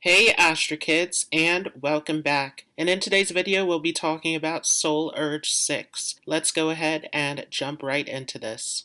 Hey Astro Kids, and welcome back. And in today's video, we'll be talking about Soul Urge 6. Let's go ahead and jump right into this.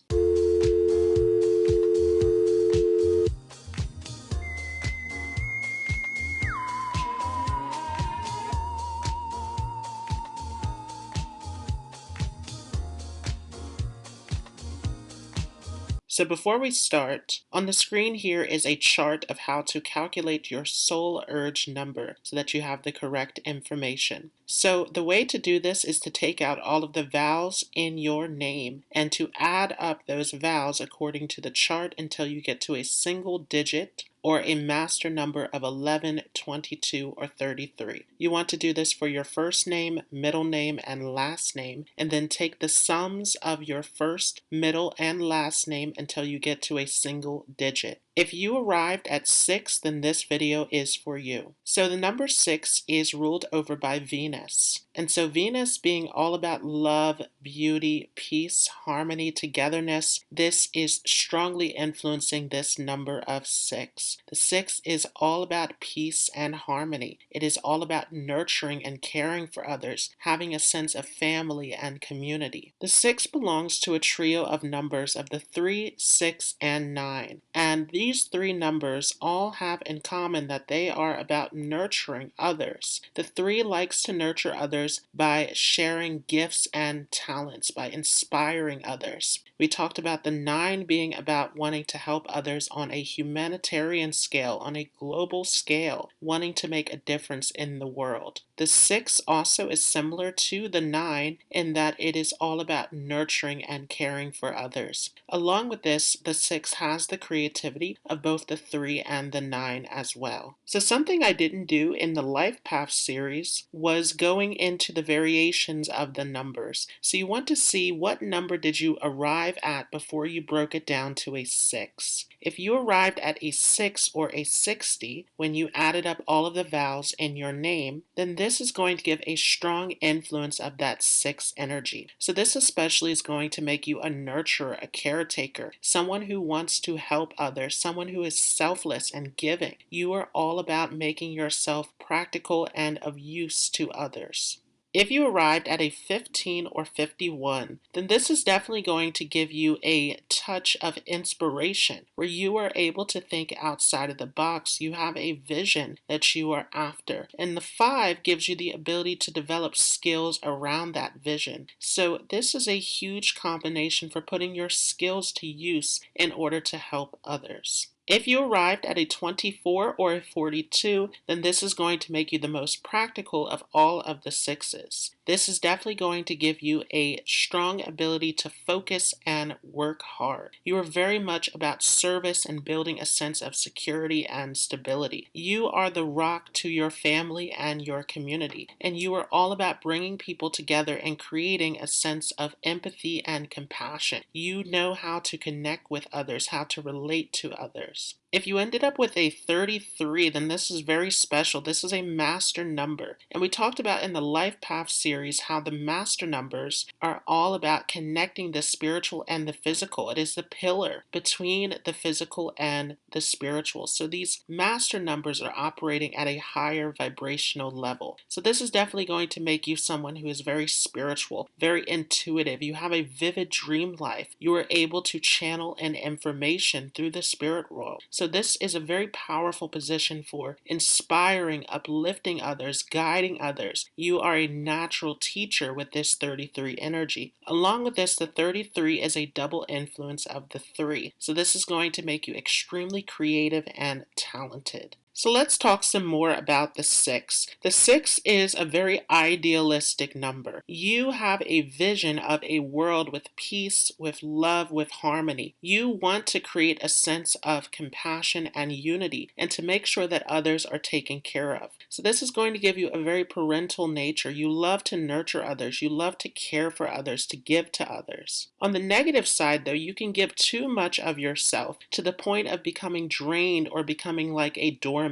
So before we start, on the screen here is a chart of how to calculate your soul urge number so that you have the correct information. So the way to do this is to take out all of the vowels in your name and to add up those vowels according to the chart until you get to a single digit or a master number of 11, 22, or 33. You want to do this for your first name, middle name, and last name, and then take the sums of your first, middle, and last name until you get to a single digit. If you arrived at 6, then this video is for you. So the number 6 is ruled over by Venus. And so Venus being all about love, beauty, peace, harmony, togetherness, this is strongly influencing this number of 6. The 6 is all about peace and harmony. It is all about nurturing and caring for others, having a sense of family and community. The 6 belongs to a trio of numbers of the 3, 6, and 9. And these three numbers all have in common that they are about nurturing others. The 3 likes to nurture others by sharing gifts and talents, by inspiring others. We talked about the 9 being about wanting to help others on a humanitarian scale, on a global scale, wanting to make a difference in the world. The 6 also is similar to the 9 in that it is all about nurturing and caring for others. Along with this, the 6 has the creativity of both the 3 and the 9 as well. So something I didn't do in the Life Path series was going into the variations of the numbers. So you want to see what number did you arrive at before you broke it down to a 6. If you arrived at a 6 or a 60 when you added up all of the vowels in your name, then this is going to give a strong influence of that 6 energy. So this especially is going to make you a nurturer, a caretaker, someone who wants to help others, someone who is selfless and giving. You are all about making yourself practical and of use to others. If you arrived at a 15 or 51, then this is definitely going to give you a touch of inspiration where you are able to think outside of the box. You have a vision that you are after. And the 5 gives you the ability to develop skills around that vision. So this is a huge combination for putting your skills to use in order to help others. If you arrived at a 24 or a 42, then this is going to make you the most practical of all of the 6s. This is definitely going to give you a strong ability to focus and work hard. You are very much about service and building a sense of security and stability. You are the rock to your family and your community, and you are all about bringing people together and creating a sense of empathy and compassion. You know how to connect with others, how to relate to others. If you ended up with a 33, then this is very special. This is a master number. And we talked about in the Life Path series how the master numbers are all about connecting the spiritual and the physical. It is the pillar between the physical and the spiritual. So these master numbers are operating at a higher vibrational level. So this is definitely going to make you someone who is very spiritual, very intuitive. You have a vivid dream life. You are able to channel an information through the spirit world. So this is a very powerful position for inspiring, uplifting others, guiding others. You are a natural teacher with this 33 energy. Along with this, the 33 is a double influence of the 3. So this is going to make you extremely creative and talented. So let's talk some more about the 6. The 6 is a very idealistic number. You have a vision of a world with peace, with love, with harmony. You want to create a sense of compassion and unity and to make sure that others are taken care of. So this is going to give you a very parental nature. You love to nurture others. You love to care for others, to give to others. On the negative side, though, you can give too much of yourself to the point of becoming drained or becoming like a doormat.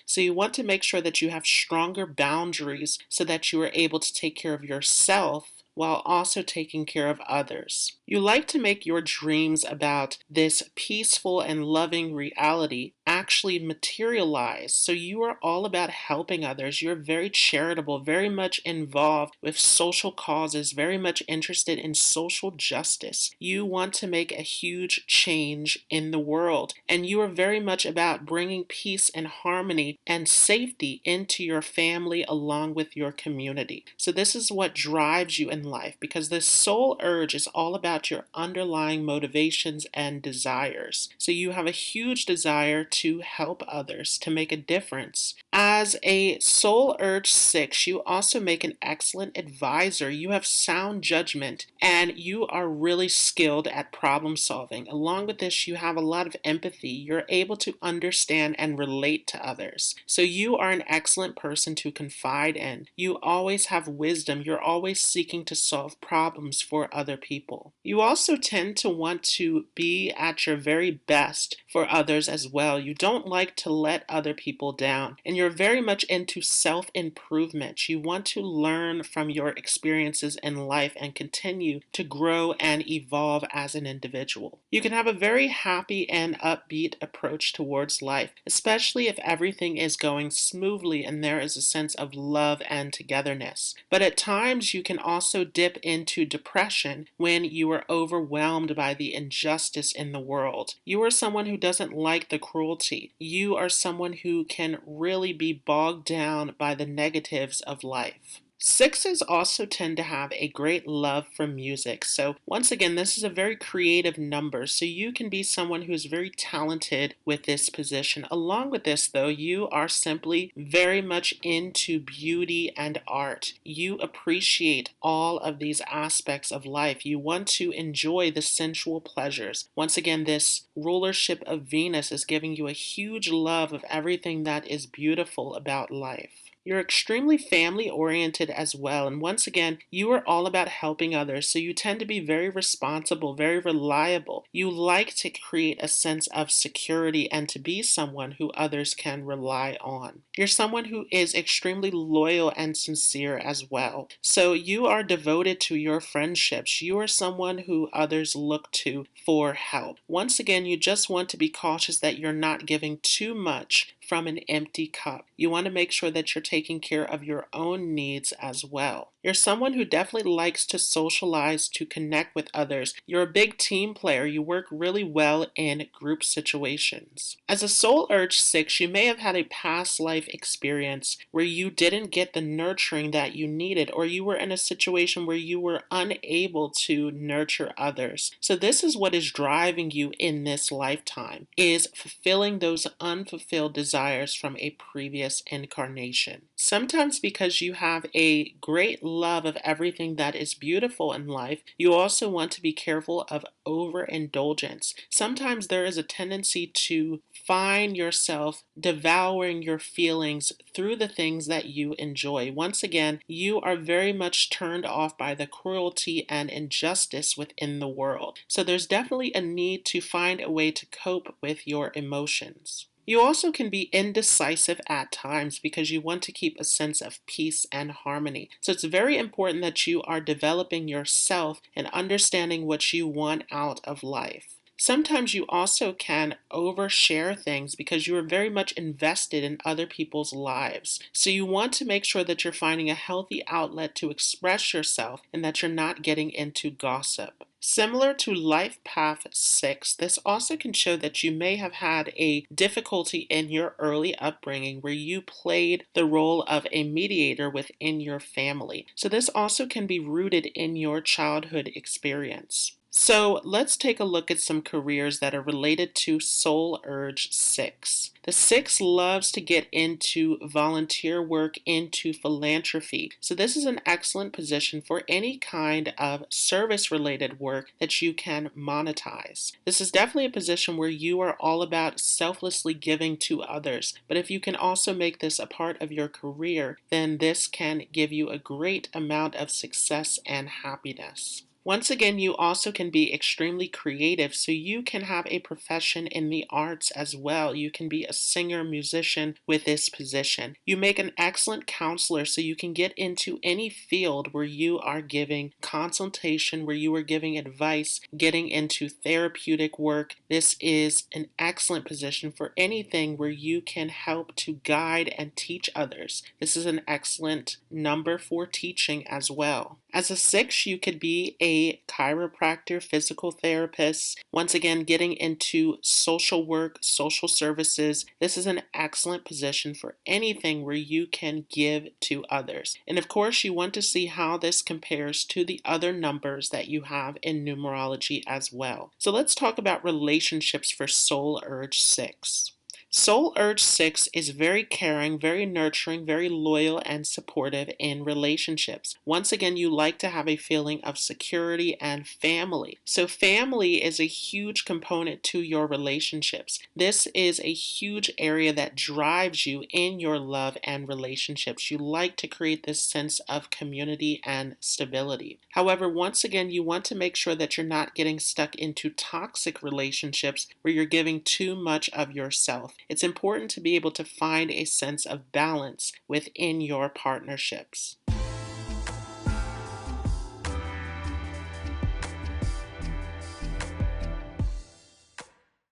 So you want to make sure that you have stronger boundaries so that you are able to take care of yourself while also taking care of others. You like to make your dreams about this peaceful and loving reality, actually materialize. So you are all about helping others. You're very charitable, very much involved with social causes, very much interested in social justice. You want to make a huge change in the world, and you are very much about bringing peace and harmony and safety into your family along with your community. So this is what drives you in life, because the soul urge is all about your underlying motivations and desires. So you have a huge desire to help others, to make a difference. As a soul urge 6, you also make an excellent advisor. You have sound judgment and you are really skilled at problem solving. Along with this, you have a lot of empathy. You're able to understand and relate to others. So you are an excellent person to confide in. You always have wisdom. You're always seeking to solve problems for other people. You also tend to want to be at your very best for others as well. You don't like to let other people down, and you're very much into self-improvement. You want to learn from your experiences in life and continue to grow and evolve as an individual. You can have a very happy and upbeat approach towards life, especially if everything is going smoothly and there is a sense of love and togetherness. But at times you can also dip into depression when you are overwhelmed by the injustice in the world. You are someone who doesn't like the cruelty. You are someone who can really be bogged down by the negatives of life. Sixes also tend to have a great love for music. So once again, this is a very creative number. So you can be someone who's very talented with this position. Along with this, though, you are simply very much into beauty and art. You appreciate all of these aspects of life. You want to enjoy the sensual pleasures. Once again, this rulership of Venus is giving you a huge love of everything that is beautiful about life. You're extremely family oriented as well, and once again, you are all about helping others, so you tend to be very responsible, very reliable. You like to create a sense of security and to be someone who others can rely on. You're someone who is extremely loyal and sincere as well, so you are devoted to your friendships. You are someone who others look to for help. Once again, you just want to be cautious that you're not giving too much from an empty cup. You want to make sure that you're taking care of your own needs as well. You're someone who definitely likes to socialize, to connect with others. You're a big team player. You work really well in group situations. As a soul urge 6, you may have had a past life experience where you didn't get the nurturing that you needed, or you were in a situation where you were unable to nurture others. So this is what is driving you in this lifetime, is fulfilling those unfulfilled desires from a previous incarnation. Sometimes because you have a great love of everything that is beautiful in life, you also want to be careful of overindulgence. Sometimes there is a tendency to find yourself devouring your feelings through the things that you enjoy. Once again, you are very much turned off by the cruelty and injustice within the world. So there's definitely a need to find a way to cope with your emotions. You also can be indecisive at times because you want to keep a sense of peace and harmony. So it's very important that you are developing yourself and understanding what you want out of life. Sometimes you also can overshare things because you are very much invested in other people's lives. So you want to make sure that you're finding a healthy outlet to express yourself and that you're not getting into gossip. Similar to Life Path 6, this also can show that you may have had a difficulty in your early upbringing where you played the role of a mediator within your family. So this also can be rooted in your childhood experience. So let's take a look at some careers that are related to Soul Urge 6. The 6 loves to get into volunteer work, into philanthropy. So this is an excellent position for any kind of service-related work that you can monetize. This is definitely a position where you are all about selflessly giving to others. But if you can also make this a part of your career, then this can give you a great amount of success and happiness. Once again, you also can be extremely creative, so you can have a profession in the arts as well. You can be a singer, musician with this position. You make an excellent counselor, so you can get into any field where you are giving consultation, where you are giving advice, getting into therapeutic work. This is an excellent position for anything where you can help to guide and teach others. This is an excellent number for teaching as well. As a 6, you could be a chiropractor, physical therapist. Once again, getting into social work, social services. This is an excellent position for anything where you can give to others. And of course, you want to see how this compares to the other numbers that you have in numerology as well. So let's talk about relationships for Soul Urge 6. Soul Urge 6 is very caring, very nurturing, very loyal, and supportive in relationships. Once again, you like to have a feeling of security and family. So family is a huge component to your relationships. This is a huge area that drives you in your love and relationships. You like to create this sense of community and stability. However, once again, you want to make sure that you're not getting stuck into toxic relationships where you're giving too much of yourself. It's important to be able to find a sense of balance within your partnerships.